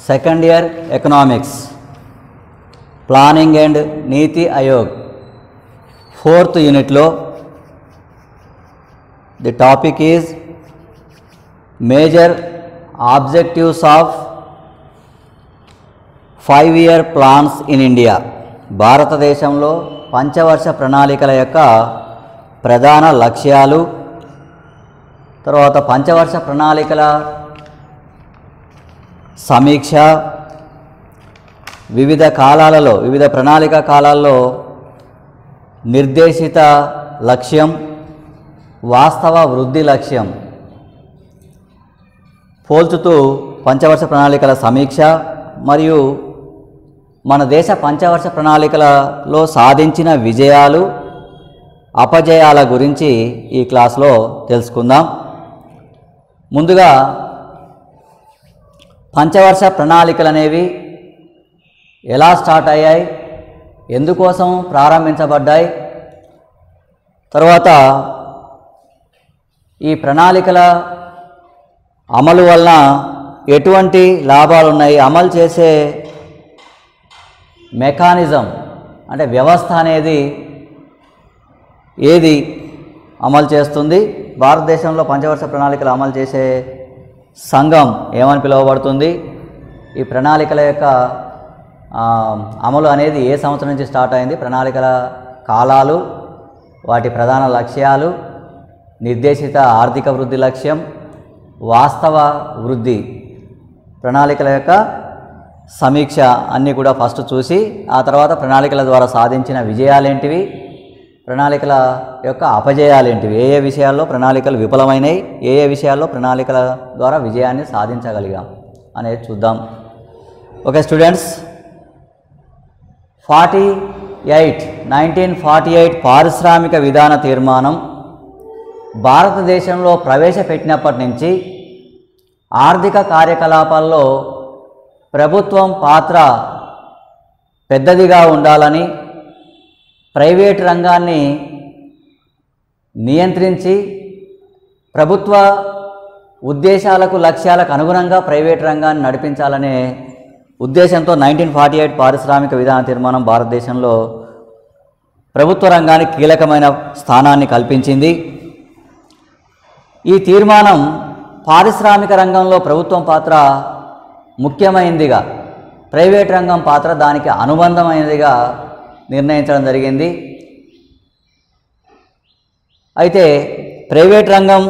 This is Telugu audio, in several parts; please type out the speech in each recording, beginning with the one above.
Second year economics planning and NITI Aayog fourth యూనిట్లో the topic is major objectives of 5-year plans in India. భారతదేశంలో పంచవర్ష ప్రణాళికల యొక్క ప్రధాన లక్ష్యాలు, తర్వాత పంచవర్ష ప్రణాళికల సమీక్ష, వివిధ కాలాలలో వివిధ ప్రణాళిక కాలాల్లో నిర్దేశిత లక్ష్యం, వాస్తవ వృద్ధి లక్ష్యం పోల్చుతూ పంచవర్ష ప్రణాళికల సమీక్ష మరియు మన దేశ పంచవర్ష ప్రణాళికలలో సాధించిన విజయాలు అపజయాల గురించి ఈ క్లాస్లో తెలుసుకుందాం. ముందుగా పంచవర్ష ప్రణాళికలు అనేవి ఎలా స్టార్ట్ అయ్యాయి, ఎందుకోసం ప్రారంభించబడ్డాయి, తర్వాత ఈ ప్రణాళికల అమలు వలన ఎటువంటి లాభాలు ఉన్నాయి, అమలు చేసే మెకానిజం అంటే వ్యవస్థ అనేది ఏది అమలు చేస్తుంది, భారతదేశంలో పంచవర్ష ప్రణాళికలు అమలు చేసే సంఘం ఏమని పిలువబడుతుంది, ఈ ప్రణాళికల యొక్క అమలు అనేది ఏ సంవత్సరం నుంచి స్టార్ట్ అయింది, ప్రణాళికల కాలాలు, వాటి ప్రధాన లక్ష్యాలు, నిర్దేశిత ఆర్థిక వృద్ధి లక్ష్యం, వాస్తవ వృద్ధి ప్రణాళికల యొక్క సమీక్ష అన్నీ కూడా ఫస్ట్ చూసి ఆ తర్వాత ప్రణాళికల ద్వారా సాధించిన విజయాలేంటివి, ప్రణాళికల యొక్క అపజయాలేంటివి, ఏ ఏ విషయాల్లో ప్రణాళికలు విఫలమైనవి, ఏ ఏ విషయాల్లో ప్రణాళికల ద్వారా విజయాన్ని సాధించగలిగాం అనేది చూద్దాం. ఓకే స్టూడెంట్స్, 1948 పారిశ్రామిక విధాన తీర్మానం భారతదేశంలో ప్రవేశపెట్టినప్పటి నుంచి ఆర్థిక కార్యకలాపాల్లో ప్రభుత్వం పాత్ర పెద్దదిగా ఉండాలని, ప్రైవేట్ రంగాన్ని నియంత్రించి ప్రభుత్వ ఉద్దేశాలకు లక్ష్యాలకు అనుగుణంగా ప్రైవేట్ రంగాన్ని నడిపించాలనే ఉద్దేశంతో 1948 పారిశ్రామిక విధాన తీర్మానం భారతదేశంలో ప్రభుత్వ రంగానికి కీలకమైన స్థానాన్ని కల్పించింది. ఈ తీర్మానం పారిశ్రామిక రంగంలో ప్రభుత్వం పాత్ర ముఖ్యమైనదిగా, ప్రైవేట్ రంగం పాత్ర దానికి అనుబంధమైనదిగా నిర్ణయించడం జరిగింది. అయితే ప్రైవేట్ రంగం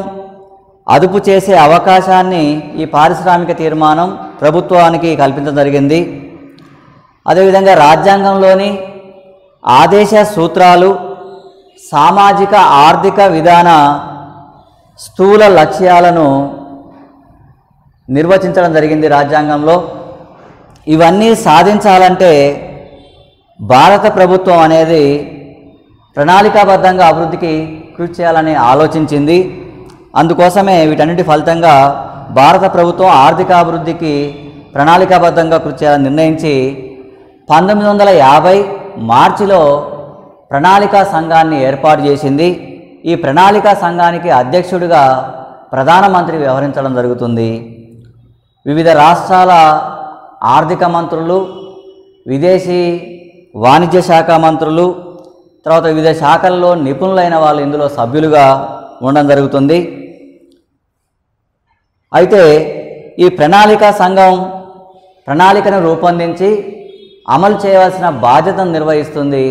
అదుపు చేసే అవకాశాన్ని ఈ పారిశ్రామిక తీర్మానం ప్రభుత్వానికి కల్పించడం జరిగింది. అదేవిధంగా రాజ్యాంగంలోని ఆదేశ సూత్రాలు సామాజిక ఆర్థిక విధాన స్థూల లక్ష్యాలను నిర్వచించడం జరిగింది రాజ్యాంగంలో. ఇవన్నీ సాధించాలంటే భారత ప్రభుత్వం అనేది ప్రణాళికాబద్ధంగా అభివృద్ధికి కృషి చేయాలని ఆలోచించింది. అందుకోసమే వీటన్నిటి ఫలితంగా భారత ప్రభుత్వం ఆర్థిక అభివృద్ధికి ప్రణాళికాబద్ధంగా కృషి చేయాలని నిర్ణయించి 1950 మార్చిలో ప్రణాళికా సంఘాన్ని ఏర్పాటు చేసింది. ఈ ప్రణాళికా సంఘానికి అధ్యక్షుడిగా ప్రధానమంత్రి వ్యవహరించడం జరుగుతుంది. వివిధ రాష్ట్రాల ఆర్థిక మంత్రులు, విదేశీ వాణిజ్య శాఖ మంత్రులు, తర్వాత వివిధ శాఖల్లో నిపుణులైన వాళ్ళు ఇందులో సభ్యులుగా ఉండడం జరుగుతుంది. అయితే ఈ ప్రణాళికా సంఘం ప్రణాళికను రూపొందించి అమలు చేయవలసిన బాధ్యతను నిర్వహిస్తుంది.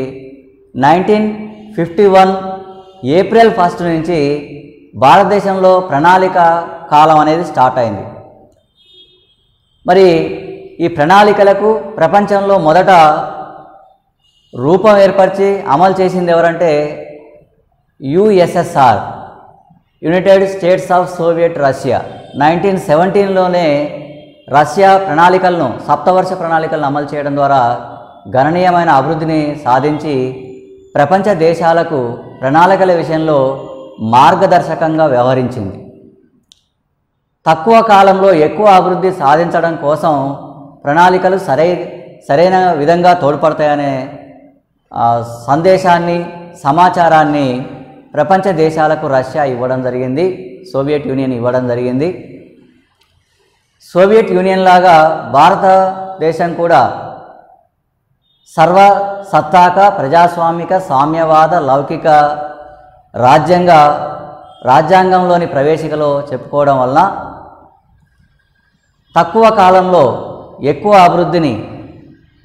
1951 ఏప్రిల్ 1 నుంచి భారతదేశంలో ప్రణాళిక కాలం అనేది స్టార్ట్ అయింది. మరి ఈ ప్రణాళికలకు ప్రపంచంలో మొదట రూపం ఏర్పరిచి అమలు చేసింది ఎవరంటే USSR, united states of soviet Russia. 1917లోనే రష్యా ప్రణాళికలను, సప్తవర్ష ప్రణాళికలను అమలు చేయడం ద్వారా గణనీయమైన అభివృద్ధిని సాధించి ప్రపంచ దేశాలకు ప్రణాళికల విషయంలో మార్గదర్శకంగా వ్యవహరించింది. తక్కువ కాలంలో ఎక్కువ అభివృద్ధి సాధించడం కోసం ప్రణాళికలు సరైన విధంగా తోడ్పడతాయనే సందేశాన్ని, సమాచారాన్ని ప్రపంచ దేశాలకు రష్యా ఇవ్వడం జరిగింది, సోవియట్ యూనియన్ ఇవ్వడం జరిగింది. సోవియట్ యూనియన్ లాగా భారతదేశం కూడా సర్వసత్తాక ప్రజాస్వామిక సామ్యవాద లౌకిక రాజ్యాంగంలోని ప్రవేశికలో చెప్పుకోవడం వలన తక్కువ కాలంలో ఎక్కువ అభివృద్ధిని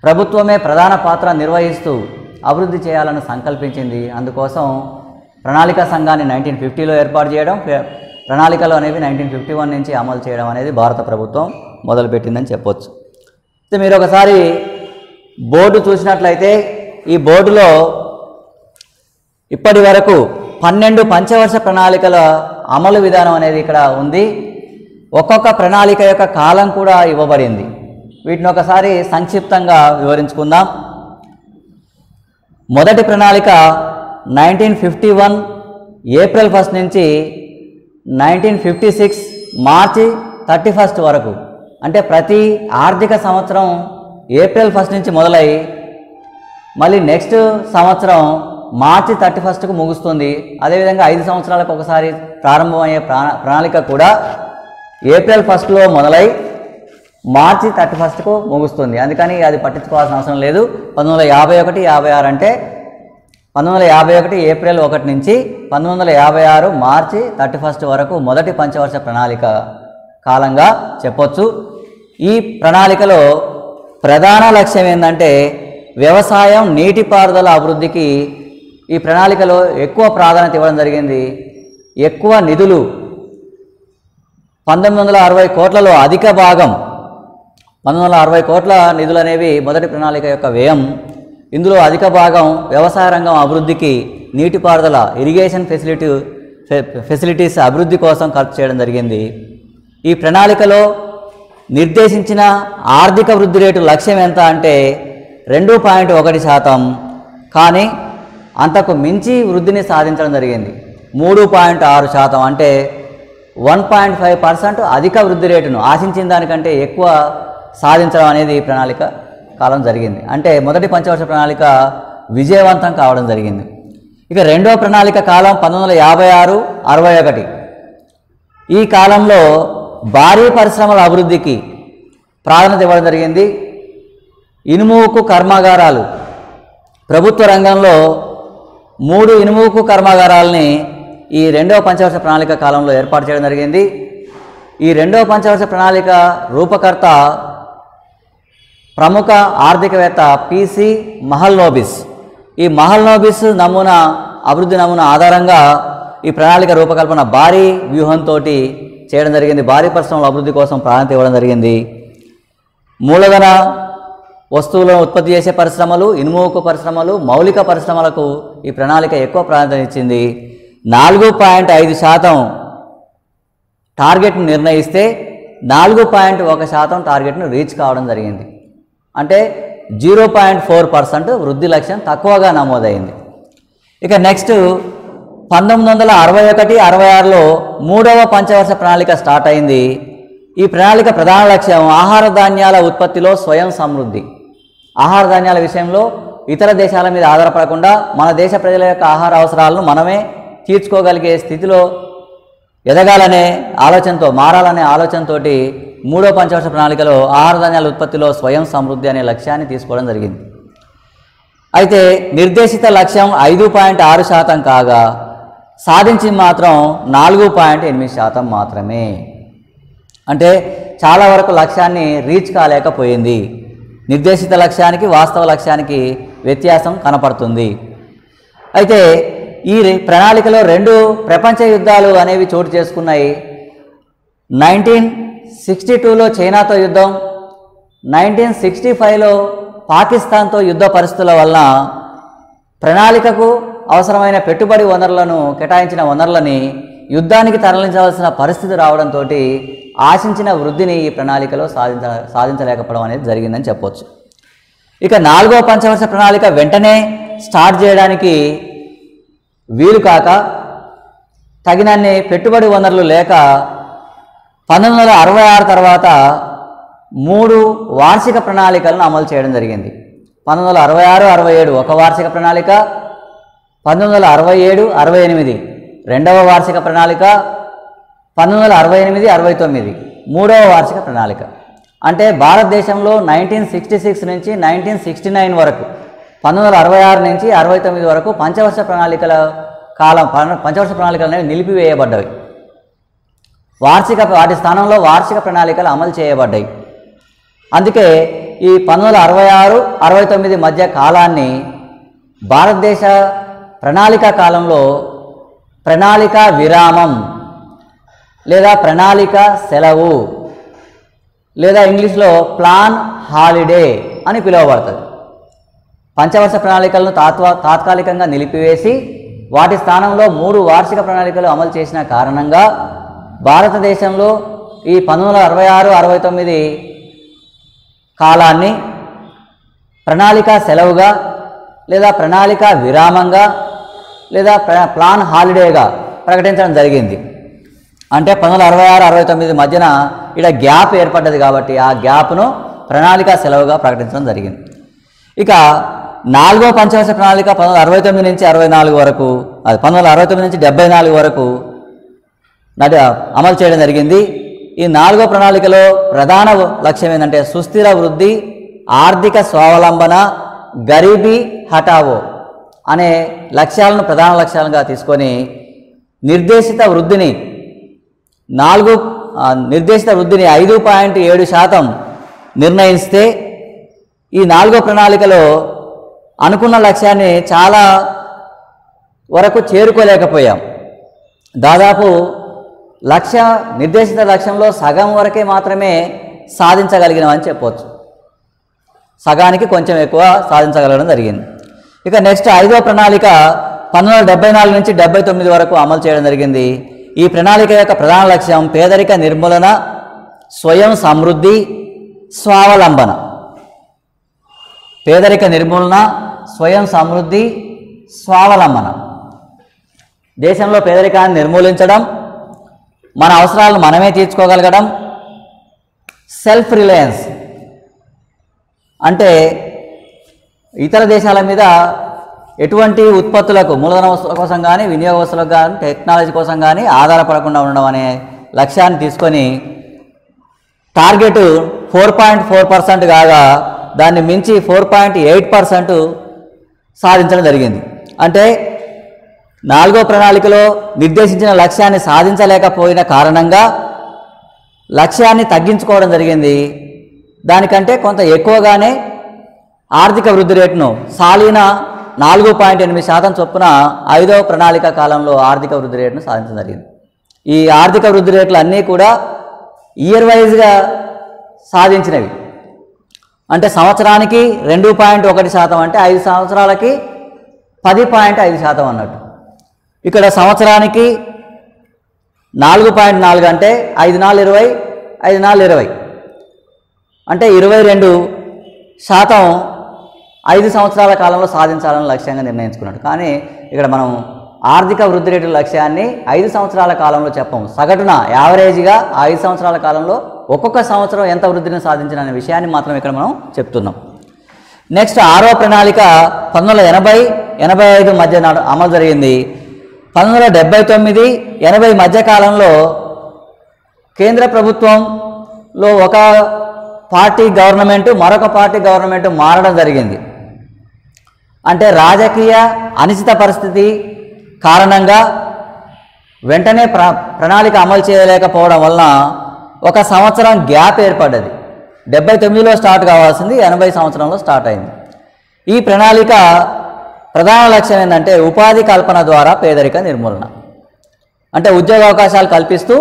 ప్రభుత్వమే ప్రధాన పాత్ర నిర్వహిస్తూ అభివృద్ధి చేయాలని సంకల్పించింది. అందుకోసం ప్రణాళికా సంఘాన్ని 1950లో ఏర్పాటు చేయడం, ప్రణాళికలు అనేవి 1951 నుంచి అమలు చేయడం అనేది భారత ప్రభుత్వం మొదలుపెట్టిందని చెప్పొచ్చు. మీరు ఒకసారి బోర్డు చూసినట్లయితే ఈ బోర్డులో ఇప్పటి వరకు 12 పంచవర్ష ప్రణాళికల అమలు విధానం అనేది ఇక్కడ ఉంది. ఒక్కొక్క ప్రణాళిక యొక్క కాలం కూడా ఇవ్వబడింది. వీటిని ఒకసారి సంక్షిప్తంగా వివరించుకుందాం. మొదటి ప్రణాళిక 1951 ఏప్రిల్ 1 నుంచి 1956 మార్చి 31 వరకు, అంటే ప్రతి ఆర్థిక సంవత్సరం ఏప్రిల్ 1 నుంచి మొదలై మళ్ళీ నెక్స్ట్ సంవత్సరం మార్చి 31కు ముగుస్తుంది. అదేవిధంగా 5 సంవత్సరాలకు ఒకసారి ప్రారంభమయ్యే ప్రణాళిక కూడా ఏప్రిల్ 1లో మొదలై మార్చి 31కు ముగుస్తుంది. అందుకని అది పట్టించుకోవాల్సిన అవసరం లేదు. 1951, 56 అంటే 1951 ఏప్రిల్ 1 నుంచి 1956 మార్చి 31 వరకు మొదటి పంచవర్ష ప్రణాళిక కాలంగా చెప్పొచ్చు. ఈ ప్రణాళికలో ప్రధాన లక్ష్యం ఏంటంటే వ్యవసాయం, నీటిపారుదల అభివృద్ధికి ఈ ప్రణాళికలో ఎక్కువ ప్రాధాన్యత ఇవ్వడం జరిగింది. ఎక్కువ నిధులు 1960 కోట్లలో అధిక భాగం 1960 కోట్ల నిధులు అనేవి మొదటి ప్రణాళిక యొక్క వ్యయం. ఇందులో అధిక భాగం వ్యవసాయ రంగం అభివృద్ధికి, నీటిపారుదల ఇరిగేషన్ ఫెసిలిటీస్ అభివృద్ధి కోసం ఖర్చు చేయడం జరిగింది. ఈ ప్రణాళికలో నిర్దేశించిన ఆర్థిక వృద్ధి రేటు లక్ష్యం ఎంత అంటే 2.1%, కానీ అంతకు మించి వృద్ధిని సాధించడం జరిగింది. 3.6% అంటే 1.5% అధిక వృద్ధి రేటును ఆశించిన దానికంటే ఎక్కువ సాధించడం అనేది ఈ ప్రణాళిక కాలం జరిగింది. అంటే మొదటి పంచవర్ష ప్రణాళిక విజయవంతం కావడం జరిగింది. ఇక రెండవ ప్రణాళిక కాలం 1956-61. ఈ కాలంలో భారీ పరిశ్రమల అభివృద్ధికి ప్రాధాన్యత ఇవ్వడం జరిగింది. ఇనుము ఉక్కు కర్మాగారాలు, ప్రభుత్వ రంగంలో 3 ఇనుము ఉక్కు కర్మాగారాలని ఈ రెండవ పంచవర్ష ప్రణాళిక కాలంలో ఏర్పాటు చేయడం జరిగింది. ఈ రెండవ పంచవర్ష ప్రణాళిక రూపకర్త ప్రముఖ ఆర్థికవేత్త పిసి మహల్నోబిస్. ఈ మహల్నోబిస్ అభివృద్ధి నమూనా ఆధారంగా ఈ ప్రణాళిక రూపకల్పన భారీ వ్యూహంతో చేయడం జరిగింది. భారీ పరిశ్రమల అభివృద్ధి కోసం ప్రాధాన్యత ఇవ్వడం జరిగింది. మూలధన వస్తువులను ఉత్పత్తి చేసే పరిశ్రమలు, ఇనుము ఉక్కు పరిశ్రమలు, మౌలిక పరిశ్రమలకు ఈ ప్రణాళిక ఎక్కువ ప్రాధాన్యత ఇచ్చింది. 4.5% టార్గెట్ను నిర్ణయిస్తే 4.1% టార్గెట్ను రీచ్ కావడం జరిగింది. అంటే 0.4% వృద్ధి లక్ష్యం తక్కువగా నమోదైంది. ఇక నెక్స్ట్ 1961-66లో మూడవ పంచవర్ష ప్రణాళిక స్టార్ట్ అయింది. ఈ ప్రణాళిక ప్రధాన లక్ష్యం ఆహార ధాన్యాల ఉత్పత్తిలో స్వయం సమృద్ధి. ఆహార ధాన్యాల విషయంలో ఇతర దేశాల మీద ఆధారపడకుండా మన దేశ ప్రజల యొక్క ఆహార అవసరాలను మనమే తీర్చుకోగలిగే స్థితిలో ఎదగాలనే ఆలోచనతో, మారాలనే ఆలోచనతో మూడో పంచవర్ష ప్రణాళికలో ఆహార ధాన్యాల ఉత్పత్తిలో స్వయం సమృద్ధి అనే లక్ష్యాన్ని తీసుకోవడం జరిగింది. అయితే నిర్దేశిత లక్ష్యం 5.6% కాగా సాధించింది మాత్రం 4.8% మాత్రమే. అంటే చాలా వరకు లక్ష్యాన్ని రీచ్ కాలేకపోయింది. నిర్దేశిత లక్ష్యానికి వాస్తవ లక్ష్యానికి వ్యత్యాసం కనపడుతుంది. అయితే ఈ ప్రణాళికలో 2 ప్రపంచ యుద్ధాలు అనేవి చోటు చేసుకున్నాయి. 1962లో చైనాతో యుద్ధం, 1965లో పాకిస్తాన్తో యుద్ధ పరిస్థితుల వలన ప్రణాళికకు అవసరమైన పెట్టుబడి వనరులను కేటాయించిన వనరులని యుద్ధానికి తరలించవలసిన పరిస్థితి రావడంతో ఆశించిన వృద్ధిని ఈ ప్రణాళికలో సాధించలేకపోవడం అనేది జరిగిందని చెప్పొచ్చు. ఇక 4వ పంచవర్ష ప్రణాళిక వెంటనే స్టార్ట్ చేయడానికి వీలు కాక తగినన్ని పెట్టుబడి వనరులు లేక 1966 తర్వాత 3 వార్షిక ప్రణాళికలను అమలు చేయడం జరిగింది. 1966-67 ఒక వార్షిక ప్రణాళిక, 1967-68 రెండవ వార్షిక ప్రణాళిక, 1968-69 మూడవ వార్షిక ప్రణాళిక. అంటే భారతదేశంలో 1966 నుంచి 1969 వరకు 1966 నుంచి 69 వరకు పంచవర్ష ప్రణాళికల కాలం పంచవర్ష ప్రణాళికలు అనేవి నిలిపివేయబడ్డవి. వాటి స్థానంలో వార్షిక ప్రణాళికలు అమలు చేయబడ్డాయి. అందుకే ఈ 1966-69 మధ్య కాలాన్ని భారతదేశ ప్రణాళిక కాలంలో ప్రణాళిక విరామం లేదా ప్రణాళిక సెలవు లేదా ఇంగ్లీష్లో ప్లాన్ హాలిడే అని పిలువబడుతుంది. పంచవర్ష ప్రణాళికలను తాత్కాలికంగా నిలిపివేసి వాటి స్థానంలో 3 వార్షిక ప్రణాళికలు అమలు చేసిన కారణంగా భారతదేశంలో ఈ 1966-69 కాలాన్ని ప్రణాళిక సెలవుగా లేదా ప్రణాళిక విరామంగా లేదా ప్లాన్ హాలిడేగా ప్రకటించడం జరిగింది. అంటే 1966-69 మధ్యన ఇక్కడ గ్యాప్ ఏర్పడ్డది కాబట్టి ఆ గ్యాప్ను ప్రణాళిక సెలవుగా ప్రకటించడం జరిగింది. ఇక 4వ పంచవర్ష ప్రణాళిక 1969 నుంచి 64 వరకు, అది 1969 నుంచి 74 వరకు అమలు చేయడం జరిగింది. ఈ 4వ ప్రణాళికలో ప్రధాన లక్ష్యం ఏంటంటే సుస్థిర వృద్ధి, ఆర్థిక స్వావలంబన, గరీబీ హటావో అనే లక్ష్యాలను ప్రధాన లక్ష్యాలుగా తీసుకొని నిర్దేశిత వృద్ధిని 5.7% నిర్ణయిస్తే ఈ 4వ ప్రణాళికలో అనుకున్న లక్ష్యాన్ని చాలా వరకు చేరుకోలేకపోయాం. దాదాపు నిర్దేశిత లక్ష్యంలో సగం వరకే మాత్రమే సాధించగలిగినామని చెప్పవచ్చు. సగానికి కొంచెం ఎక్కువ సాధించగలగడం జరిగింది. ఇక నెక్స్ట్ 5వ ప్రణాళిక 1974 నుంచి 79 వరకు అమలు చేయడం జరిగింది. ఈ ప్రణాళిక యొక్క ప్రధాన లక్ష్యం పేదరిక నిర్మూలన, స్వయం సమృద్ధి, స్వావలంబన. పేదరిక నిర్మూలన, స్వయం సమృద్ధి, స్వావలంబన. దేశంలో పేదరికాన్ని నిర్మూలించడం, మన అవసరాలను మనమే తీర్చుకోగలగడం, సెల్ఫ్ రిలయన్స్ అంటే ఇతర దేశాల మీద ఎటువంటి ఉత్పత్తులకు మూలధన వస్తువుల కోసం కానీ వినియోగ వస్తువులకు కానీ టెక్నాలజీ కోసం కానీ ఆధారపడకుండా ఉండడం అనే లక్ష్యాన్ని తీసుకొని టార్గెట్ 4.4% కాగా దాన్ని మించి 4.8% సాధించడం జరిగింది. అంటే 4వ ప్రణాళికలో నిర్దేశించిన లక్ష్యాన్ని సాధించలేకపోయిన కారణంగా లక్ష్యాన్ని తగ్గించుకోవడం జరిగింది. దానికంటే కొంత ఎక్కువగానే ఆర్థిక వృద్ధి రేటును సాలీన 4.8% చొప్పున 5వ ప్రణాళిక కాలంలో ఆర్థిక వృద్ధి రేటును సాధించడం జరిగింది. ఈ ఆర్థిక వృద్ధి రేట్లు అన్నీ కూడా ఇయర్ వైజ్గా సాధించినవి. అంటే సంవత్సరానికి 2.1% అంటే 5 సంవత్సరాలకి 10.5% అన్నట్టు. ఇక్కడ సంవత్సరానికి 4.4 అంటే 5×4 = 20, 5×4 = 20 అంటే 22% 5 సంవత్సరాల కాలంలో సాధించాలని లక్ష్యంగా నిర్ణయించుకున్నాడు. కానీ ఇక్కడ మనం ఆర్థిక వృద్ధి రేటు లక్ష్యాన్ని 5 సంవత్సరాల కాలంలో చెప్పము. సగటున యావరేజ్గా 5 సంవత్సరాల కాలంలో ఒక్కొక్క సంవత్సరం ఎంత వృద్ధిని సాధించిన అనే విషయాన్ని మాత్రం ఇక్కడ మనం చెప్తున్నాం. నెక్స్ట్ 6వ ప్రణాళిక 1980-85 మధ్య అమలు జరిగింది. 1979-80 మధ్య కాలంలో కేంద్ర ప్రభుత్వంలో ఒక పార్టీ గవర్నమెంట్ మరొక పార్టీ గవర్నమెంట్ మారడం జరిగింది. అంటే రాజకీయ అనిశ్చిత పరిస్థితి కారణంగా వెంటనే ప్రణాళిక అమలు చేయలేకపోవడం వలన ఒక సంవత్సరం గ్యాప్ ఏర్పడ్డది. 79లో స్టార్ట్ కావాల్సింది 80 సంవత్సరంలో స్టార్ట్ అయింది. ఈ ప్రణాళిక ప్రధాన లక్ష్యం ఏంటంటే ఉపాధి కల్పన ద్వారా పేదరిక నిర్మూలన. అంటే ఉద్యోగ అవకాశాలు కల్పిస్తూ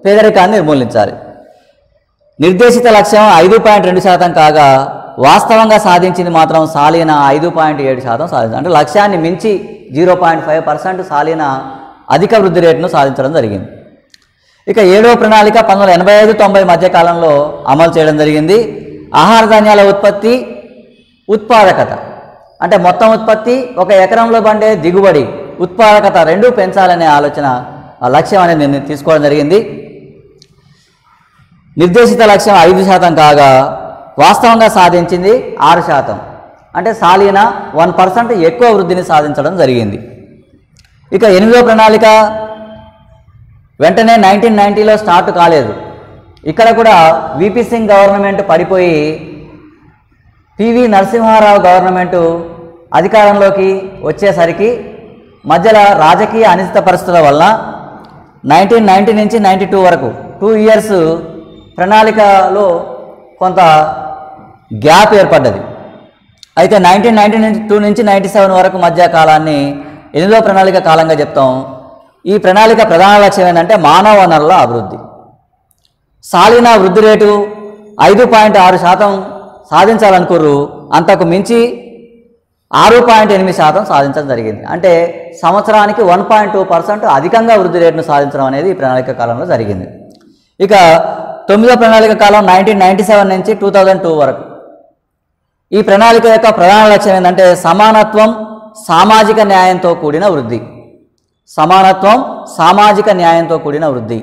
పేదరికాన్ని నిర్మూలించాలి. నిర్దేశిత లక్ష్యం 5.2% కాగా వాస్తవంగా సాధించింది మాత్రం సాలీన 5.7% సాధించారు. అంటే లక్ష్యాన్ని మించి 0.5% సాలీన అధిక వృద్ధి రేటును సాధించడం జరిగింది. ఇక 7వ ప్రణాళిక 1985-90 మధ్య కాలంలో అమలు చేయడం జరిగింది. ఆహార ధాన్యాల ఉత్పత్తి, ఉత్పాదకత అంటే మొత్తం ఉత్పత్తి, ఒక ఎకరంలో పండే దిగుబడి, ఉత్పాదకత రెండూ పెంచాలనే ఆలోచన లక్ష్యం అనేది తీసుకోవడం జరిగింది. నిర్దేశిత లక్ష్యం 5% కాగా వాస్తవంగా సాధించింది 6%. అంటే సాలీన 1% ఎక్కువ వృద్ధిని సాధించడం జరిగింది. ఇక 8వ ప్రణాళిక వెంటనే 1990లో స్టార్ట్ కాలేదు. ఇక్కడ కూడా విపి సింగ్ గవర్నమెంట్ పడిపోయి పివి నరసింహారావు గవర్నమెంటు అధికారంలోకి వచ్చేసరికి మధ్యలో రాజకీయ అనిశ్చిత పరిస్థితుల వల్ల 1990 నుంచి 92 వరకు 2 ఇయర్స్ ప్రణాళికలో కొంత గ్యాప్ ఏర్పడ్డది. అయితే 1992 నుంచి 97 వరకు మధ్య కాలాన్ని 8వ ప్రణాళిక కాలంగా చెప్తాం. ఈ ప్రణాళిక ప్రధాన లక్ష్యం ఏంటంటే మానవ వనరుల అభివృద్ధి. సాలిన వృద్ధి రేటు 5.6% సాధించాలనుకుర్రు, అంతకు మించి 6.8% సాధించడం జరిగింది. అంటే సంవత్సరానికి 1.2% అధికంగా వృద్ధి రేటును సాధించడం అనేది ఈ ప్రణాళిక కాలంలో జరిగింది. ఇక 9వ ప్రణాళిక కాలం 1997 నుంచి 2002 వరకు. ఈ ప్రణాళిక యొక్క ప్రధాన లక్ష్యం ఏంటంటే సమానత్వం, సామాజిక న్యాయంతో కూడిన వృద్ధి. సమానత్వం, సామాజిక న్యాయంతో కూడిన వృద్ధి.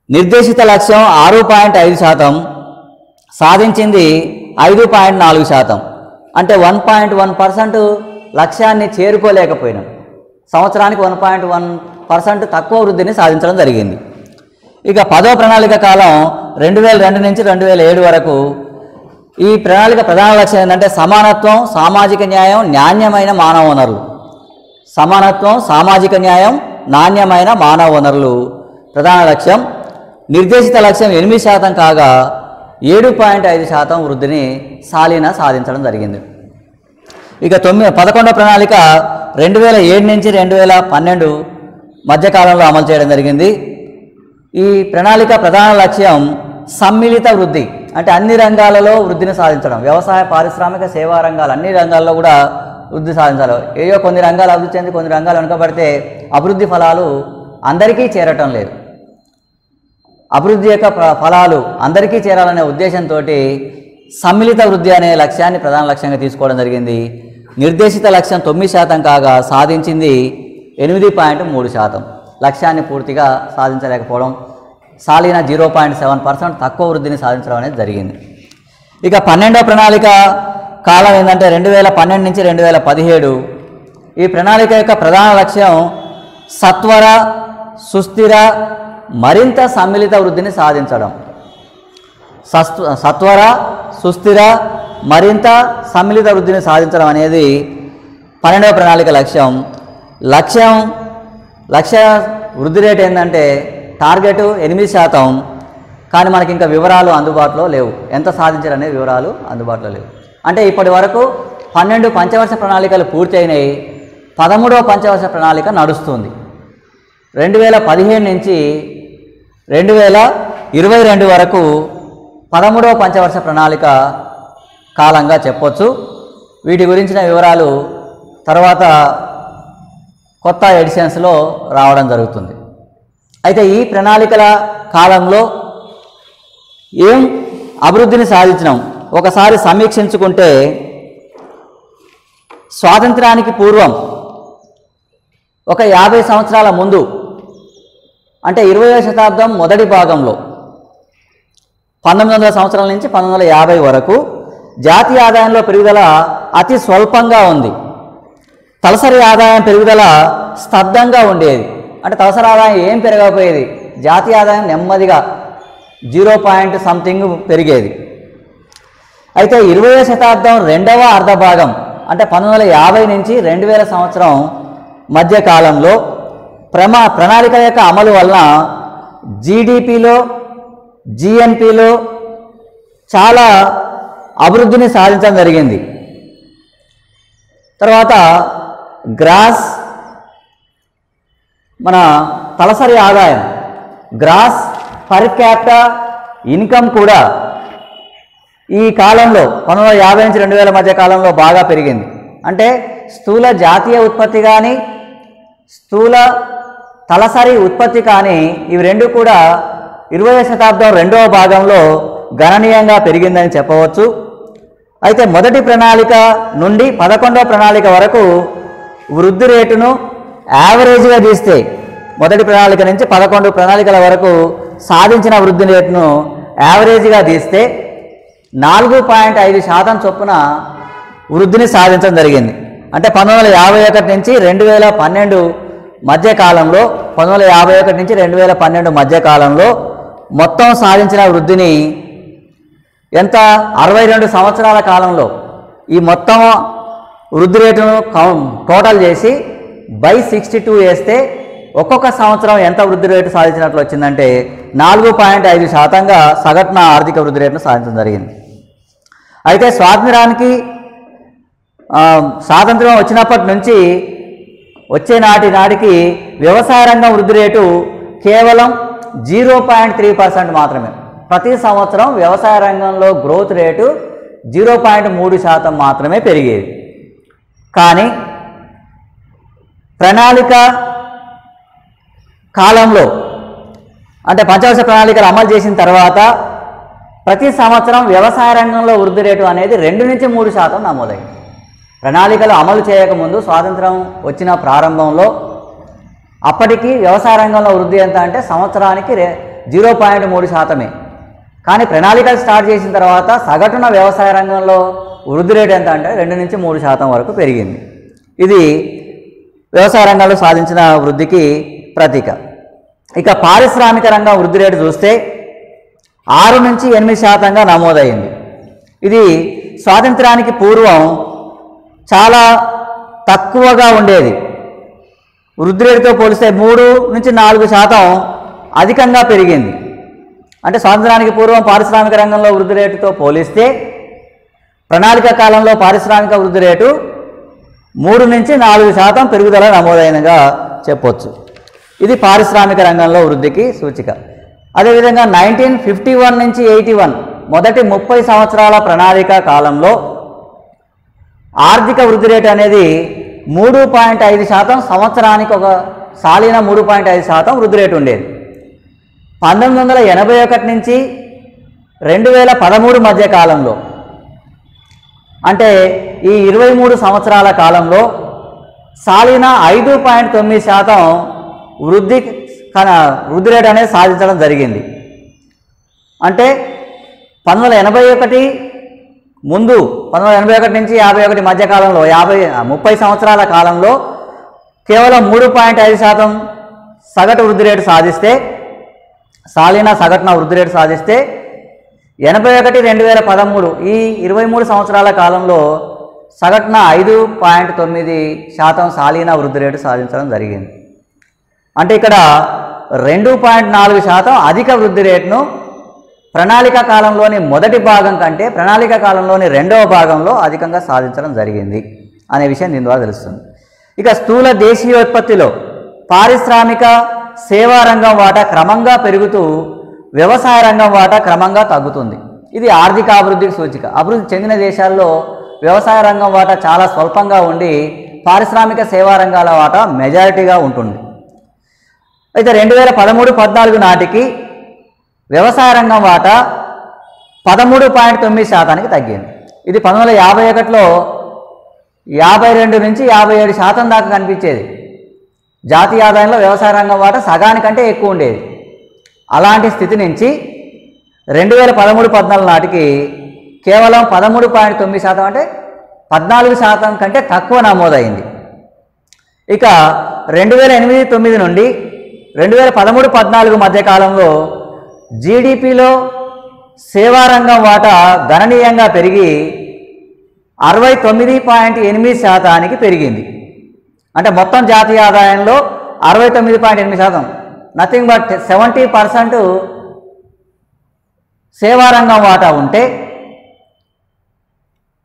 నిర్దేశిత లక్ష్యం 6.5%, సాధించింది 5.4%. అంటే 1.1% లక్ష్యాన్ని చేరుకోలేకపోయినాం. సంవత్సరానికి 1.1% తక్కువ వృద్ధిని సాధించడం జరిగింది. ఇక 10వ ప్రణాళిక కాలం 2002 నుంచి 2007 వరకు. ఈ ప్రణాళిక ప్రధాన లక్ష్యం ఏంటంటే సమానత్వం, సామాజిక న్యాయం, నాణ్యమైన మానవ వనరులు. సమానత్వం, సామాజిక న్యాయం, నాణ్యమైన మానవ వనరులు ప్రధాన లక్ష్యం. నిర్దేశిత లక్ష్యం 8% కాగా 7.5% వృద్ధిని సాధించడం జరిగింది. ఇక 11వ ప్రణాళిక 2007 నుంచి 2012 మధ్యకాలంలో అమలు చేయడం జరిగింది. ఈ ప్రణాళిక ప్రధాన లక్ష్యం సమ్మిళిత వృద్ధి, అంటే అన్ని రంగాలలో వృద్ధిని సాధించడం. వ్యవసాయ, పారిశ్రామిక, సేవా రంగాలు అన్ని రంగాల్లో కూడా వృద్ధి సాధించాలి. ఏయో కొన్ని రంగాలు అభివృద్ధి చెంది కొన్ని రంగాలు వెనుకబడితే అభివృద్ధి ఫలాలు అందరికీ చేరటం లేదు. అభివృద్ధి యొక్క ఫలాలు అందరికీ చేరాలనే ఉద్దేశంతో సమ్మిళిత వృద్ధి అనే లక్ష్యాన్ని ప్రధాన లక్ష్యంగా తీసుకోవడం జరిగింది. నిర్దేశిత లక్ష్యం 9% కాగా సాధించింది 8.3%. లక్ష్యాన్ని పూర్తిగా సాధించలేకపోవడం, సాలిన 0.7% తక్కువ వృద్ధిని సాధించడం అనేది జరిగింది. ఇక 12వ ప్రణాళిక కాలం ఏంటంటే 2012 నుంచి 2017. ఈ ప్రణాళిక యొక్క ప్రధాన లక్ష్యం సత్వర, సుస్థిర, మరింత సమ్మిళిత వృద్ధిని సాధించడం. సత్వర, సుస్థిర, మరింత సమ్మిళిత వృద్ధిని సాధించడం అనేది 12వ ప్రణాళిక లక్ష్యం. లక్ష్య వృద్ధి రేటు ఏంటంటే టార్గెట్ 8%, కానీ మనకి ఇంకా వివరాలు అందుబాటులో లేవు. ఎంత సాధించారనే వివరాలు అందుబాటులో లేవు. అంటే ఇప్పటి వరకు 12 పంచవర్ష ప్రణాళికలు పూర్తి అయినాయి. 13వ పంచవర్ష ప్రణాళిక నడుస్తుంది. 2015 నుంచి 2022 వరకు 13వ పంచవర్ష ప్రణాళిక కాలంగా చెప్పొచ్చు. వీటి గురించిన వివరాలు తర్వాత కొత్త ఎడిషన్స్లో రావడం జరుగుతుంది. అయితే ఈ ప్రణాళికల కాలంలో ఏం అభివృద్ధిని సాధించినాం ఒకసారి సమీక్షించుకుంటే, స్వాతంత్రానికి పూర్వం ఒక 50 సంవత్సరాల ముందు, అంటే 20వ శతాబ్దం మొదటి భాగంలో 1900 సంవత్సరాల నుంచి 1950 వరకు జాతీయ ఆదాయంలో పెరుగుదల అతి స్వల్పంగా ఉంది. తలసరి ఆదాయం పెరుగుదల స్తబ్దంగా ఉండేది. అంటే తలసరి ఆదాయం ఏం పెరగకపోయేది, జాతీయ ఆదాయం నెమ్మదిగా 0 సంథింగ్ పెరిగేది. అయితే 20వ శతాబ్దం రెండవ అర్ధభాగం, అంటే 1950 నుంచి 2000 సంవత్సరం మధ్య కాలంలో ప్రణాళిక యొక్క అమలు వలన జీడిపిలో, జిఎన్పిలో చాలా అభివృద్ధిని సాధించడం జరిగింది. తర్వాత గ్రాస్, మన తలసరి ఆదాయం, గ్రాస్ పర్ క్యాపిటా ఇన్కమ్ కూడా ఈ కాలంలో 1950 నుంచి 2000 మధ్య కాలంలో బాగా పెరిగింది. అంటే స్థూల జాతీయ ఉత్పత్తి కానీ, స్థూల తలసరి ఉత్పత్తి కానీ, ఇవి రెండు కూడా 20వ శతాబ్దం రెండవ భాగంలో గణనీయంగా పెరిగిందని చెప్పవచ్చు. అయితే మొదటి ప్రణాళిక నుండి 11వ ప్రణాళిక వరకు వృద్ధి రేటును యావరేజ్గా తీస్తే, మొదటి ప్రణాళిక నుంచి 11 ప్రణాళికల వరకు సాధించిన వృద్ధి రేటును యావరేజ్గా తీస్తే 4.5% చొప్పున వృద్ధిని సాధించడం జరిగింది. అంటే 1951 నుంచి 2012 మధ్యకాలంలో, 1951 నుంచి 2012 మధ్యకాలంలో మొత్తం సాధించిన వృద్ధిని ఎంత 62 సంవత్సరాల కాలంలో ఈ మొత్తం వృద్ధి రేటును టోటల్ చేసి బై 62 వేస్తే ఒక్కొక్క సంవత్సరం ఎంత వృద్ధి రేటు సాధించినట్లు వచ్చిందంటే 4.5%గా సగటున ఆర్థిక వృద్ధి రేటును సాధించడం జరిగింది. అయితే స్వాతంత్ర్యం వచ్చినప్పటి నుంచి వచ్చే నాటికి వ్యవసాయ రంగం వృద్ధి రేటు కేవలం 0.3% మాత్రమే. ప్రతి సంవత్సరం వ్యవసాయ రంగంలో గ్రోత్ రేటు 0.3% మాత్రమే పెరిగేది. కానీ ప్రణాళిక కాలంలో అంటే పంచవర్ష ప్రణాళికలు అమలు చేసిన తర్వాత ప్రతి సంవత్సరం వ్యవసాయ రంగంలో వృద్ధి రేటు అనేది 2 నుంచి 3% నమోదైంది. ప్రణాళికలు అమలు చేయకముందు స్వాతంత్రం వచ్చిన ప్రారంభంలో అప్పటికి వ్యవసాయ రంగంలో వృద్ధి ఎంత అంటే సంవత్సరానికి 0.3%. కానీ ప్రణాళికలు స్టార్ట్ చేసిన తర్వాత సగటున వ్యవసాయ రంగంలో వృద్ధి రేటు ఎంత అంటే 2 నుంచి 3% వరకు పెరిగింది. ఇది వ్యవసాయ రంగంలో సాధించిన వృద్ధికి ప్రతీక. ఇక పారిశ్రామిక రంగం వృద్ధి రేటు చూస్తే 6 నుంచి 8%గా నమోదైంది. ఇది స్వాతంత్రానికి పూర్వం చాలా తక్కువగా ఉండేది. వృద్ధి రేటుతో పోలిస్తే 3 నుంచి 4% అధికంగా పెరిగింది. అంటే స్వాతంత్రానికి పూర్వం పారిశ్రామిక రంగంలో వృద్ధి రేటుతో పోలిస్తే ప్రణాళిక కాలంలో పారిశ్రామిక వృద్ధి రేటు 3 నుంచి 4% పెరుగుదల నమోదైనగా చెప్పొచ్చు. ఇది పారిశ్రామిక రంగంలో వృద్ధికి సూచిక. అదేవిధంగా 1951 నుంచి 81 మొదటి 30 సంవత్సరాల ప్రణాళిక కాలంలో ఆర్థిక వృద్ధి రేటు అనేది 3.5%, సంవత్సరానికి ఒక సాలిన 3.5% వృద్ధి రేటు ఉండేది. 1981 నుంచి 2013 మధ్య కాలంలో అంటే ఈ 23 సంవత్సరాల కాలంలో సాలిన 5.9% వృద్ధి రేటు అనేది సాధించడం జరిగింది. అంటే 1981 ముందు 1981 నుంచి 51 మధ్య కాలంలో 30 సంవత్సరాల కాలంలో కేవలం 3.5% సగటు వృద్ధి రేటు సాధిస్తే సాలిన సగటున వృద్ధి రేటు సాధిస్తే 81 2013 ఈ 23 సంవత్సరాల కాలంలో సగటున 5.9% సాలిన వృద్ధి రేటు సాధించడం జరిగింది. అంటే ఇక్కడ 2.4% అధిక వృద్ధి రేటును ప్రణాళిక కాలంలోని మొదటి భాగం కంటే ప్రణాళిక కాలంలోని రెండవ భాగంలో అధికంగా సాధించడం జరిగింది అనే విషయం దీని ద్వారా తెలుస్తుంది. ఇక స్థూల దేశీయోత్పత్తిలో పారిశ్రామిక సేవా రంగం వాటా క్రమంగా పెరుగుతూ వ్యవసాయ రంగం వాటా క్రమంగా తగ్గుతుంది. ఇది ఆర్థిక అభివృద్ధికి సూచిక. అభివృద్ధి చెందిన దేశాల్లో వ్యవసాయ రంగం వాటా చాలా స్వల్పంగా ఉండి పారిశ్రామిక సేవా రంగాల వాటా మెజారిటీగా ఉంటుంది. అయితే 2013-14 నాటికి వ్యవసాయ రంగం వాటా 13.9%కి తగ్గింది. ఇది 1951లో 52 నుంచి 57% దాకా కనిపించేది. జాతీయ ఆదాయంలో వ్యవసాయ రంగం వాటా సగానికంటే ఎక్కువ ఉండేది. అలాంటి స్థితి నుంచి 2013-14 నాటికి కేవలం 13.9% అంటే 14% కంటే తక్కువ నమోదైంది. ఇక 2008-9 నుండి 2013-14 మధ్య కాలంలో జీడిపిలో సేవారంగం వాటా గణనీయంగా పెరిగి 69.8%కి పెరిగింది. అంటే మొత్తం జాతీయ ఆదాయంలో 69.8%, నథింగ్ బట్ 70% సేవారంగం వాటా ఉంటే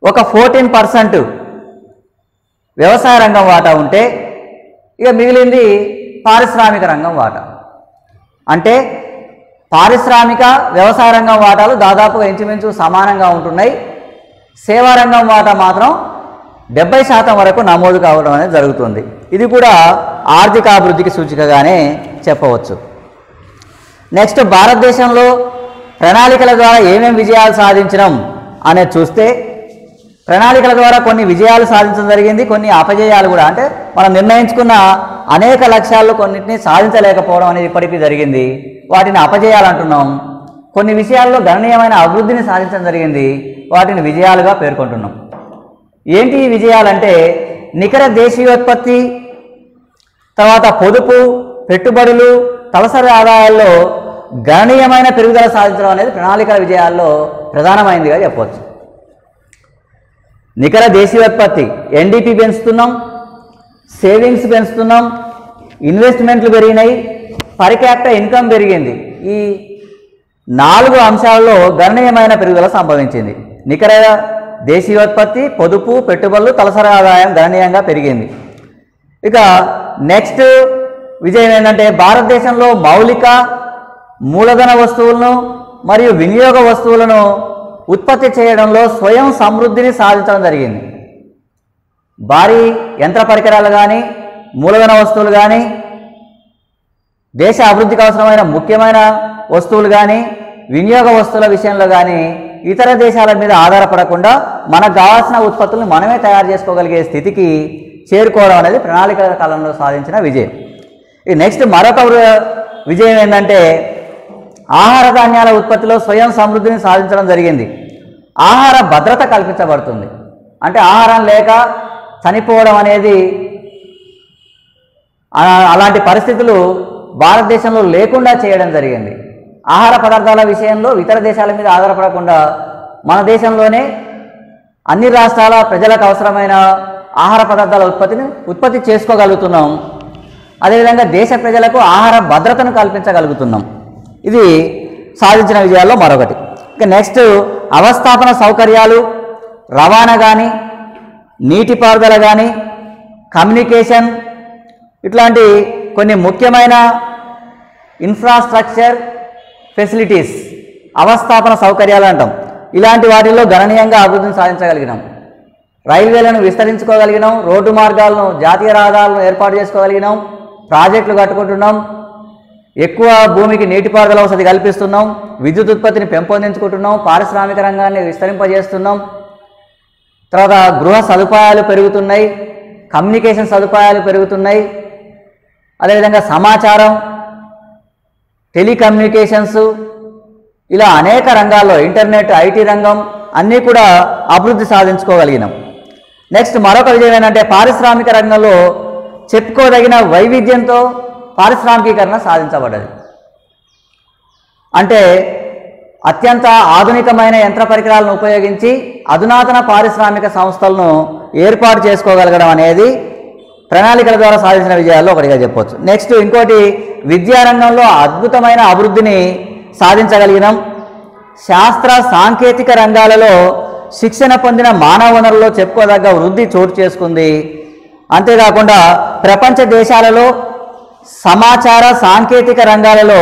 ఒక 14% వ్యవసాయ రంగం వాటా ఉంటే ఇక మిగిలింది పారిశ్రామిక రంగం వాటా. అంటే పారిశ్రామిక వ్యవసాయ రంగం వాటాలు దాదాపుగా ఇంచుమించు సమానంగా ఉంటున్నాయి. సేవారంగం వాటా మాత్రం 70% వరకు నమోదు కావడం అనేది జరుగుతుంది. ఇది కూడా ఆర్థిక అభివృద్ధికి సూచికగానే చెప్పవచ్చు. నెక్స్ట్, భారతదేశంలో ప్రణాళికల ద్వారా ఏమేమి విజయాలు సాధించడం అనేది చూస్తే ప్రణాళికల ద్వారా కొన్ని విజయాలు సాధించడం జరిగింది, కొన్ని అపజయాలు కూడా. అంటే మనం నిర్ణయించుకున్న అనేక లక్ష్యాల్లో కొన్నింటిని సాధించలేకపోవడం అనేది ఇప్పటికీ జరిగింది. వాటిని అపజయాలు అంటున్నాం. కొన్ని విషయాల్లో గణనీయమైన అభివృద్ధిని సాధించడం జరిగింది, వాటిని విజయాలుగా పేర్కొంటున్నాం. ఏంటి ఈ విజయాలంటే నికర దేశీయోత్పత్తి, తర్వాత పొదుపు, పెట్టుబడులు, తలసరి ఆదాయాల్లో గణనీయమైన పెరుగుదల సాధించడం అనేది ప్రణాళికల విజయాల్లో ప్రధానమైనదిగా చెప్పవచ్చు. నికర దేశీయోత్పత్తి ఎన్డీపీ పెంచుతున్నాం, సేవింగ్స్ పెంచుతున్నాం, ఇన్వెస్ట్మెంట్లు పెరిగినాయి, పర్ క్యాపిటల్ ఇన్కమ్ పెరిగింది. ఈ 4 అంశాలలో గణనీయమైన పెరుగుదల సంభవించింది. నికర దేశీయోత్పత్తి, పొదుపు, పెట్టుబడులు, తలసరి ఆదాయం గణనీయంగా పెరిగింది. ఇక నెక్స్ట్ విజయం ఏంటంటే భారతదేశంలో మౌలిక మూలధన వస్తువులను మరియు వినియోగ వస్తువులను ఉత్పత్తి చేయడంలో స్వయం సమృద్ధిని సాధించడం జరిగింది. భారీ యంత్ర పరికరాలు కానీ, మూలధన వస్తువులు కానీ, దేశ అభివృద్ధికి అవసరమైన ముఖ్యమైన వస్తువులు కానీ, వినియోగ వస్తువుల విషయంలో కానీ ఇతర దేశాల మీద ఆధారపడకుండా మనకు కావాల్సిన ఉత్పత్తులను మనమే తయారు చేసుకోగలిగే స్థితికి చేరుకోవడం అనేది ప్రణాళికల కాలంలో సాధించిన విజయం. ఈ నెక్స్ట్ మరొక విజయం ఏంటంటే ఆహార ధాన్యాల ఉత్పత్తిలో స్వయం సమృద్ధిని సాధించడం జరిగింది. ఆహార భద్రత కల్పించబడుతుంది. అంటే ఆహారం లేక చనిపోవడం అనేది అలాంటి పరిస్థితులు భారతదేశంలో లేకుండా చేయడం జరిగింది. ఆహార పదార్థాల విషయంలో ఇతర దేశాల మీద ఆధారపడకుండా మన దేశంలోనే అన్ని రాష్ట్రాల ప్రజలకు అవసరమైన ఆహార పదార్థాల ఉత్పత్తి చేసుకోగలుగుతున్నాం. అదేవిధంగా దేశ ప్రజలకు ఆహార భద్రతను కల్పించగలుగుతున్నాం. ఇది సాధించిన విజయాల్లో మరొకటి. ఇక నెక్స్ట్ అవస్థాపన సౌకర్యాలు, రవాణా కానీ, నీటిపారుదల కానీ, కమ్యూనికేషన్ ఇట్లాంటి కొన్ని ముఖ్యమైన ఇన్ఫ్రాస్ట్రక్చర్ ఫెసిలిటీస్, అవస్థాపన సౌకర్యాలు అంటాం. ఇలాంటి వాటిల్లో గణనీయంగా అభివృద్ధిని సాధించగలిగినాం. రైల్వేలను విస్తరించుకోగలిగినాం, రోడ్డు మార్గాలను, జాతీయ రహదారులను ఏర్పాటు చేసుకోగలిగినాం, ప్రాజెక్టులు కట్టుకుంటున్నాం, ఎక్కువ భూమికి నీటిపారుదల వసతి కల్పిస్తున్నాం, విద్యుత్ ఉత్పత్తిని పెంపొందించుకుంటున్నాం, పారిశ్రామిక రంగాన్ని విస్తరింపజేస్తున్నాం. తర్వాత గృహ సదుపాయాలు పెరుగుతున్నాయి, కమ్యూనికేషన్ సదుపాయాలు పెరుగుతున్నాయి. అదేవిధంగా సమాచారం, టెలికమ్యూనికేషన్స్ ఇలా అనేక రంగాల్లో ఇంటర్నెట్, ఐటీ రంగం అన్నీ కూడా అభివృద్ధి సాధించుకోగలిగినాం. నెక్స్ట్ మరొక విజయం ఏంటంటే పారిశ్రామిక రంగంలో చెప్పుకోదగిన వైవిధ్యంతో పారిశ్రామికీకరణ సాధించబడ్డది. అంటే అత్యంత ఆధునికమైన యంత్ర పరికరాలను ఉపయోగించి అధునాతన పారిశ్రామిక సంస్థలను ఏర్పాటు చేసుకోగలగడం అనేది ప్రణాళికల ద్వారా సాధించిన విజయాల్లో ఒకటిగా చెప్పవచ్చు. నెక్స్ట్ ఇంకోటి విద్యారంగంలో అద్భుతమైన అభివృద్ధిని సాధించగలిగినాం. శాస్త్ర సాంకేతిక రంగాలలో శిక్షణ పొందిన మానవ వనరుల్లో చెప్పుకోదగ్గ వృద్ధి చోటు చేసుకుంది. అంతేకాకుండా ప్రపంచ దేశాలలో సమాచార సాంకేతిక రంగాలలో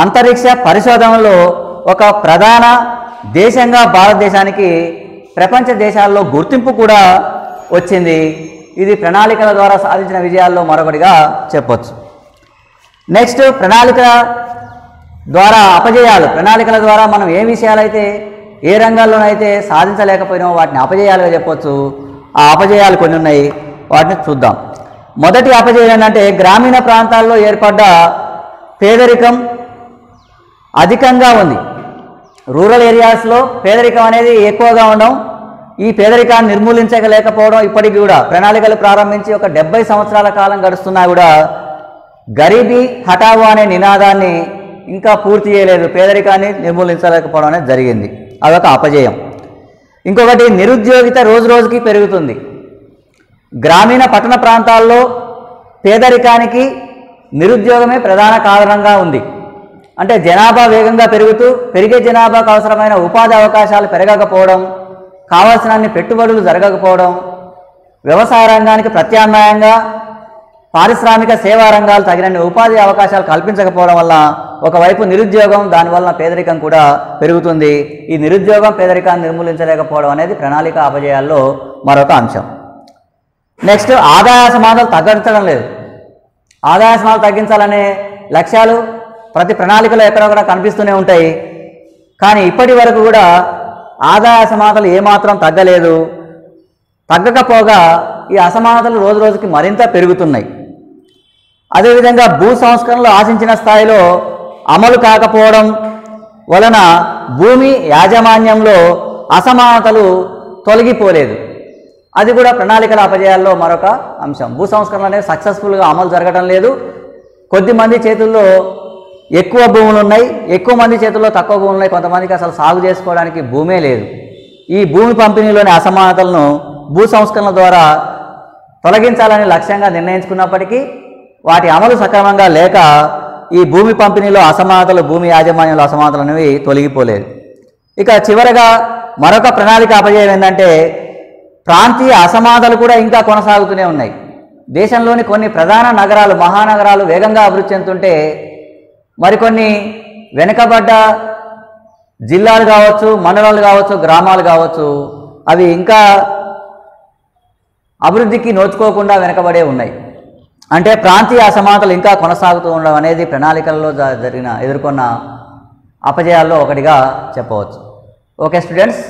అంతరిక్ష పరిశోధనలో ఒక ప్రధాన దేశంగా భారతదేశానికి ప్రపంచ దేశాల్లో గుర్తింపు కూడా వచ్చింది. ఇది ప్రణాళికల ద్వారా సాధించిన విజయాల్లో మరొకటిగా చెప్పవచ్చు. నెక్స్ట్ ప్రణాళికల ద్వారా అపజయాలు. ప్రణాళికల ద్వారా మనం ఏ విషయాలైతే ఏ రంగాల్లోనైతే సాధించలేకపోయినామో వాటిని అపజయాలుగా చెప్పవచ్చు. ఆ అపజయాలు కొన్ని ఉన్నాయి, వాటిని చూద్దాం. మొదటి అపజయం ఏంటంటే గ్రామీణ ప్రాంతాల్లో ఏర్పడ్డ పేదరికం అధికంగా ఉంది. రూరల్ ఏరియాస్లో పేదరికం అనేది ఎక్కువగా ఉండడం, ఈ పేదరికాన్ని నిర్మూలించలేకపోవడం ఇప్పటికీ కూడా ప్రణాళికలు ప్రారంభించి ఒక 70 సంవత్సరాల కాలం గడుస్తున్నా కూడా గరీబీ హఠావో అనే నినాదాన్ని ఇంకా పూర్తి చేయలేదు. పేదరికాన్ని నిర్మూలించలేకపోవడం అనేది జరిగింది. అదొక అపజయం. ఇంకొకటి నిరుద్యోగిత రోజు రోజుకి పెరుగుతుంది. గ్రామీణ పట్టణ ప్రాంతాల్లో పేదరికానికి నిరుద్యోగమే ప్రధాన కారణంగా ఉంది. అంటే జనాభా వేగంగా పెరిగే జనాభాకు అవసరమైన ఉపాధి అవకాశాలు పెరగకపోవడం, కావాల్సినన్ని పెట్టుబడులు జరగకపోవడం, వ్యవసాయ రంగానికి ప్రత్యామ్నాయంగా పారిశ్రామిక సేవా రంగాలు తగినన్ని ఉపాధి అవకాశాలు కల్పించకపోవడం వల్ల ఒకవైపు నిరుద్యోగం, దానివల్ల పేదరికం కూడా పెరుగుతుంది. ఈ నిరుద్యోగం పేదరికాన్ని నిర్మూలించలేకపోవడం అనేది ప్రణాళిక అపజయాల్లో మరొక అంశం. నెక్స్ట్ ఆదాయ సమాధాలు తగ్గించడం లేదు. ఆదాయ సమాధాలు తగ్గించాలనే లక్ష్యాలు ప్రతి ప్రణాళికలో ఎక్కడొక్కడ కనిపిస్తూనే ఉంటాయి. కానీ ఇప్పటి వరకు కూడా ఆదాయ అసమానతలు ఏమాత్రం తగ్గలేదు. తగ్గకపోగా ఈ అసమానతలు రోజు రోజుకి మరింత పెరుగుతున్నాయి. అదేవిధంగా భూ సంస్కరణలు ఆశించిన స్థాయిలో అమలు కాకపోవడం వలన భూమి యాజమాన్యంలో అసమానతలు తొలగిపోలేదు. అది కూడా ప్రణాళికల అపజయాల్లో మరొక అంశం. భూ సంస్కరణలు అనేవి సక్సెస్ఫుల్గా అమలు జరగడం లేదు. కొద్దిమంది చేతుల్లో ఎక్కువ భూములు ఉన్నాయి, ఎక్కువ మంది చేతుల్లో తక్కువ భూములు ఉన్నాయి, కొంతమందికి అసలు సాగు చేసుకోవడానికి భూమే లేదు. ఈ భూమి పంపిణీలోని అసమానతలను భూ సంస్కరణల ద్వారా తొలగించాలని లక్ష్యంగా నిర్ణయించుకున్నప్పటికీ వాటి అమలు సక్రమంగా లేక ఈ భూమి పంపిణీలో అసమానతలు, భూమి యాజమాన్యంలో అసమానతలు అనేవి తొలగిపోలేదు. ఇక చివరగా మరొక ప్రణాళిక అపజయం ఏంటంటే ప్రాంతీయ అసమానతలు కూడా ఇంకా కొనసాగుతూనే ఉన్నాయి. దేశంలోని కొన్ని ప్రధాన నగరాలు, మహానగరాలు వేగంగా అభివృద్ధి చెందుతుంటే మరికొన్ని వెనుకబడ్డ జిల్లాలు కావచ్చు, మండలాలు కావచ్చు, గ్రామాలు కావచ్చు, అవి ఇంకా అభివృద్ధికి నోచుకోకుండా వెనకబడే ఉన్నాయి. అంటే ప్రాంతీయ అసమానతలు ఇంకా కొనసాగుతూ ఉండడం అనేది ప్రణాళికల్లో ఎదుర్కొన్న అపజయాల్లో ఒకటిగా చెప్పవచ్చు. Okay students.